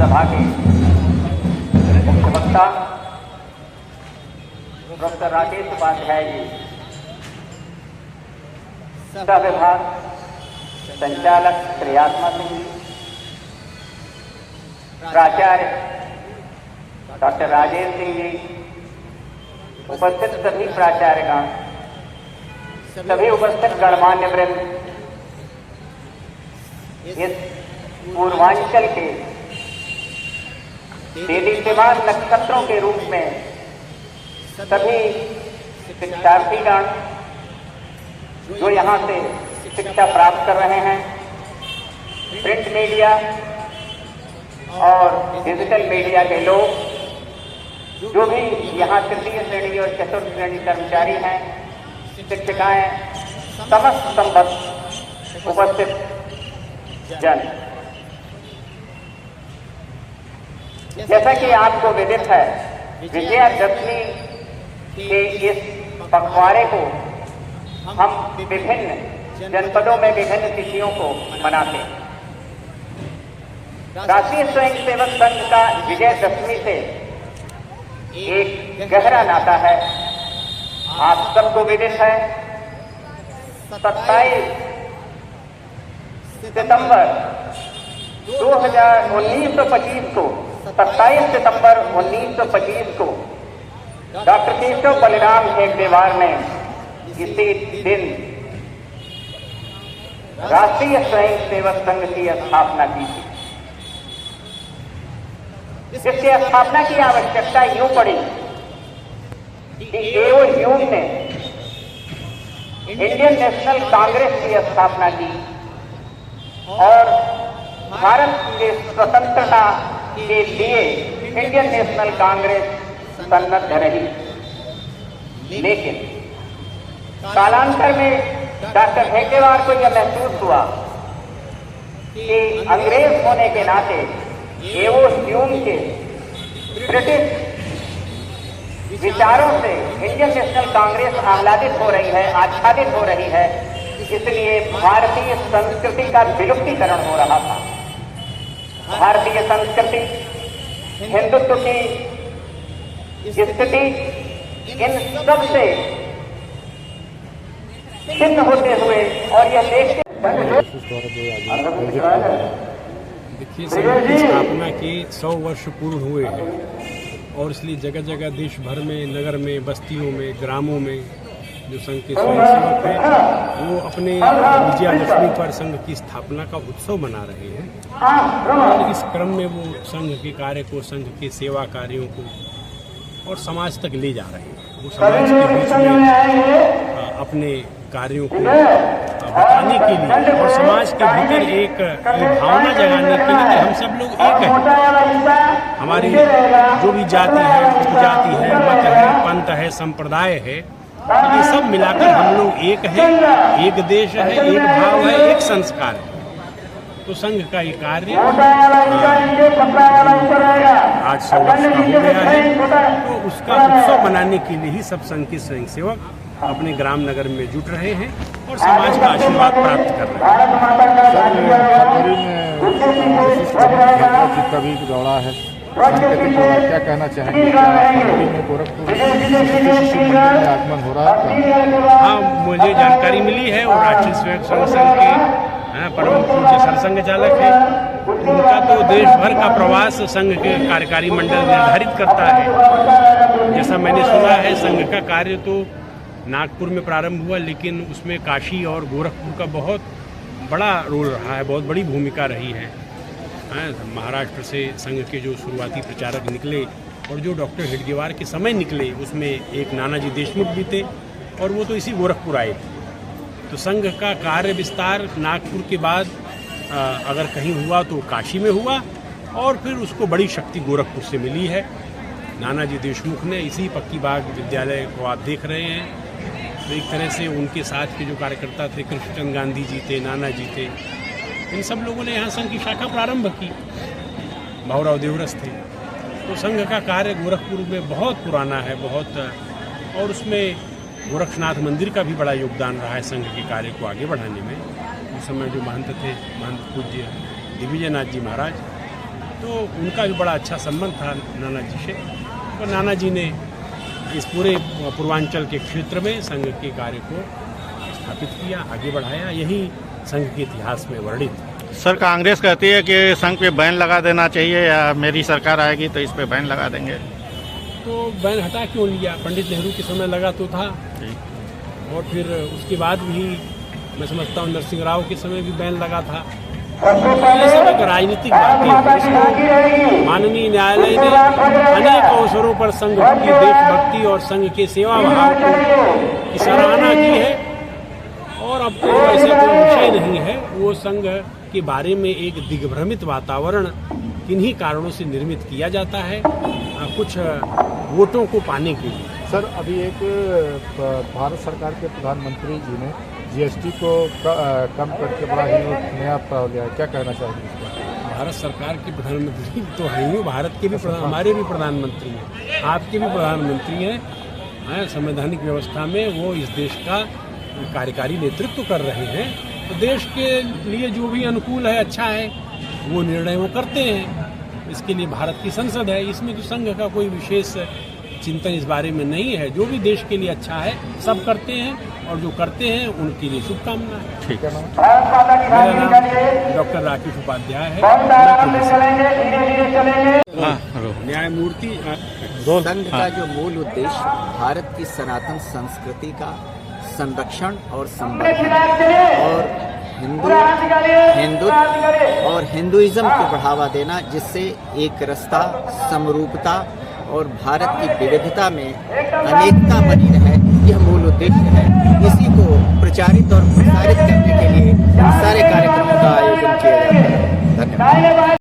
सभा के मुख्य वक्ता डॉक्टर राकेश उपाध्याय जी, सह विभाग संचालक श्रेयात्मा सिंह जी, प्राचार्य डॉक्टर राजेश सिंह जी, उपस्थित सभी प्राचार्यगण, सभी उपस्थित गणमान्य वृंद, इस पूर्वांचल के देदीप्यमान नक्षत्रों के रूप में सभी शिक्षार्थीगण जो यहाँ से शिक्षा प्राप्त कर रहे हैं, प्रिंट मीडिया और डिजिटल मीडिया के लोग, जो भी यहाँ तृतीय श्रेणी और चतुर्थ श्रेणी कर्मचारी हैं, शिक्षिकाएं, समस्त संबद्ध उपस्थित जन, जैसा कि आपको विदित है, विजयादशमी के इस पखवाड़े को हम विभिन्न जनपदों में विभिन्न तिथियों को मनाते हैं। राष्ट्रीय स्वयंसेवक संघ का विजयादशमी से एक गहरा नाता है। आप सबको विदित है, 27 सितंबर 1925 को 27 सितंबर 1925 को डॉक्टर केशव बलिराम हेगडेवार ने इसी दिन राष्ट्रीय स्वयंसेवक संघ की स्थापना की थी। इसकी स्थापना की आवश्यकता यूं पड़ी कि एओ ह्यूम ने इंडियन नेशनल कांग्रेस की स्थापना की और भारत के स्वतंत्रता के लिए इंडियन नेशनल कांग्रेस सन्नद्ध रही, लेकिन कालांतर में डॉक्टर हेगडेवार को यह महसूस हुआ कि अंग्रेज होने के नाते एओ ह्यूम के ब्रिटिश विचारों से इंडियन नेशनल कांग्रेस आह्लादित हो रही है, आच्छादित हो रही है, इसलिए भारतीय संस्कृति का विलुप्तीकरण हो रहा था। भारतीय संस्कृति, हिंदुत्व की स्थिति इन सब से छिन्न होते हुए और यह देखते देखिए, संघ की स्थापना के 100 वर्ष पूर्ण हुए हैं और इसलिए जगह जगह देश भर में, नगर में, बस्तियों में, ग्रामों में जो संघ के स्वयंसेवक हैं वो अपने विजयादशमी पर संघ की स्थापना का उत्सव मना रहे हैं और इस क्रम में वो संघ के कार्य को, संघ के सेवा कार्यों को और समाज तक ले जा रहे हैं। वो समाज के बीच में अपने कार्यों को बताने के लिए और समाज के भीतर एक भावना जगाने के लिए कि हम सब लोग एक हैं। हमारी जो भी जाति है, उपजाति है, मत है, पंथ है, संप्रदाय है, ये सब मिलाकर हम लोग एक हैं, एक देश है, एक भाव है, एक संस्कार है। तो संघ का ये कार्य आज 100 वर्ष का हो गया है, तो उसका उत्सव मनाने के लिए ही सब संघ के स्वयंसेवक अपने ग्राम नगर में जुट रहे हैं और समाज का आशीर्वाद प्राप्त कर रहे हैं। कभी दौड़ा है, क्या कहना चाहेंगे? गोरखपुर आगमन हो रहा है? हाँ, मुझे जानकारी मिली है और राष्ट्रीय स्वयंसेवक संघ के परम पूज्य सरसंघ चालक है, उनका तो देश भर का प्रवास संघ के कार्यकारी मंडल निर्धारित करता है। जैसा मैंने सुना है, संघ का कार्य तो नागपुर में प्रारंभ हुआ, लेकिन उसमें काशी और गोरखपुर का बहुत बड़ा रोल रहा है, बहुत बड़ी भूमिका रही है। महाराष्ट्र से संघ के जो शुरुआती प्रचारक निकले और जो डॉक्टर हेडगेवार के समय निकले, उसमें एक नानाजी देशमुख भी थे और वो तो इसी गोरखपुर आए थे। तो संघ का कार्य विस्तार नागपुर के बाद अगर कहीं हुआ तो काशी में हुआ और फिर उसको बड़ी शक्ति गोरखपुर से मिली है। नानाजी देशमुख ने इसी पक्की बाग विद्यालय को आप देख रहे हैं, तो एक तरह से उनके साथ के जो कार्यकर्ता थे, कृष्णचंद्र गांधी जी थे, नाना जी थे, इन सब लोगों ने यहाँ संघ की शाखा प्रारंभ की। भाऊराव देवरस थे। तो संघ का कार्य गोरखपुर में बहुत पुराना है, बहुत, और उसमें गोरखनाथ मंदिर का भी बड़ा योगदान रहा है संघ के कार्य को आगे बढ़ाने में। उस समय जो महंत थे, महंत पूज्य दिग्विजयनाथ जी महाराज, तो उनका भी बड़ा अच्छा संबंध था नाना जी से। और नाना जी ने इस पूरे पूर्वांचल के क्षेत्र में संघ के कार्य को स्थापित किया, आगे बढ़ाया। यही संघ के इतिहास में वर्णित। सर, कांग्रेस कहती है कि संघ पे बैन लगा देना चाहिए या मेरी सरकार आएगी तो इस पे बैन लगा देंगे। तो बैन हटा क्यों लिया? पंडित नेहरू के समय लगा तो था, और फिर उसके बाद भी मैं समझता हूँ नरसिंह राव के समय भी बैन लगा था। ये सब एक राजनीतिक बातें हैं। इसको माननीय न्यायालय ने अनेक अवसरों पर संघ की देशभक्ति और संघ के सेवा भाव की सराहना की है। और अब तो ऐसा कोई विषय नहीं है। वो संघ के बारे में एक दिग्भ्रमित वातावरण किन्हीं कारणों से निर्मित किया जाता है, कुछ वोटों को पाने के लिए। सर, अभी एक भारत सरकार के प्रधानमंत्री जी ने जीएसटी को कम करके बड़ा ही नया प्रावधान लिया है, क्या कहना चाहेंगे इस पर? भारत सरकार के प्रधानमंत्री तो हैं ही, भारत के भी हमारे भी प्रधानमंत्री हैं, आपके भी प्रधानमंत्री हैं। संवैधानिक व्यवस्था में वो इस देश का कार्यकारी नेतृत्व कर रहे हैं। तो देश के लिए जो भी अनुकूल है, अच्छा है, वो निर्णय वो करते हैं। इसके लिए भारत की संसद है, इसमें तो संघ का कोई विशेष चिंतन इस बारे में नहीं है। जो भी देश के लिए अच्छा है सब करते हैं, और जो करते हैं उनके लिए शुभकामनाएं। ठीक है। मेरा नाम डॉक्टर राकेश उपाध्याय है। न्यायमूर्ति संघ का जो मूल उद्देश्य भारत की सनातन संस्कृति का संरक्षण और संवर्धन और हिंदुत्व और हिंदुइज्म को बढ़ावा देना, जिससे एक रस्ता, समरूपता और भारत की विविधता में अनेकता बनी रहे, यह मूल उद्देश्य है। इसी को प्रचारित और प्रसारित